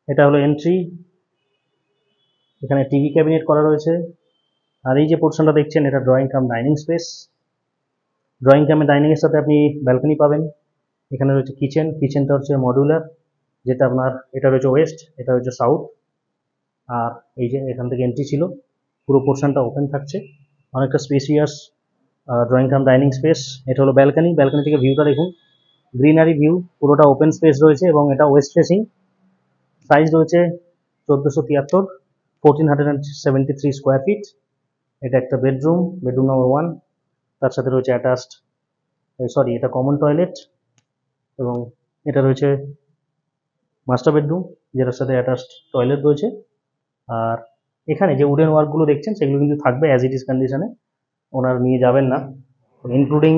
এটা হলো এন্ট্রি, এখানে টিভি ক্যাবিনেট করা রয়েছে। আর এই যে পোর্শনটা দেখছেন এটা drawing cum dining space. Drawing কামে ডাইনিং এর সাথে আপনি ব্যালকনি পাবেন। এখানে রয়েছে কিচেন, কিচেনটা হচ্ছে মডিউলার, যেটা আপনার এটা রয়েছে ওয়েস্ট, এটা রয়েছে সাউথ। আর এই যে এখান থেকে এন্ট্রি ছিল, পুরো পোর্শনটা ওপেন থাকছে, অনেকটা spacious drawing cum dining space. এটা হলো ব্যালকনি, ব্যালকনি থেকে ভিউটা দেখুন, গ্রিনারি ভিউ, পুরোটা ওপেন স্পেস রয়েছে এবং এটা ওয়েস্ট ফেসিং। সাইজ রয়েছে 1473, 1473 স্কোয়ার ফিট। এটা একটা বেডরুম, বেডরুম নম্বর 1। তার সাথে রয়েছে অ্যাটাচড, সরি এটা কমন টয়লেট, এবং এটা রয়েছে মাস্টার বেডরুম যেটার সাথে অ্যাটাচড টয়লেট রয়েছে। আর এখানে যে উডেন ওয়ার্কগুলো দেখছেন সেগুলো কিন্তু থাকবে অ্যাজ ইট ইজ কন্ডিশনে, ওনার নিয়ে যাবেন না। ইনক্লুডিং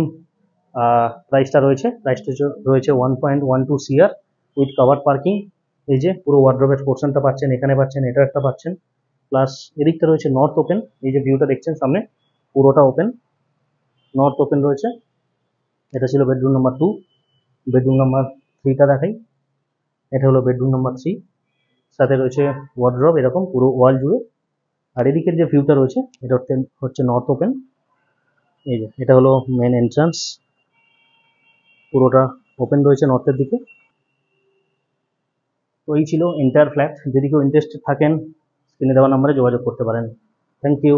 প্রাইসটা রয়েছে, প্রাইসটা রয়েছে 1.12 CR উইথ কাভার পার্কিং। এই যে পুরো ওয়ার্ড্রোবের পোর্শনটা পাচ্ছেন, এখানে পাচ্ছেন, এটা একটা পাচ্ছেন, প্লাস এদিকটা রয়েছে নর্থ ওপেন। এই যে ভিউটা দেখছেন সামনে পুরোটা ওপেন, নর্থ ওপেন রয়েছে। এটা ছিল বেডরুম নাম্বার 2। বেডরুম নাম্বার 3টা দেখাই। এটা হলো বেডরুম নাম্বার 3, সাথে রয়েছে ওয়ার্ড্রোব এরকম পুরো ওয়াল জুড়ে। আর এদিকের যে ভিউটা রয়েছে এটা হচ্ছে নর্থ ওপেন। এই যে এটা হলো মেন এন্ট্রান্স, পুরোটা ওপেন রয়েছে নর্থের দিকে। তো এই ছিল এন্টায়ার ফ্ল্যাট। যদি কেউ ইন্টারেস্টেড থাকেন স্ক্রিনে দেওয়া নাম্বারে যোগাযোগ করতে পারেন। Thank you.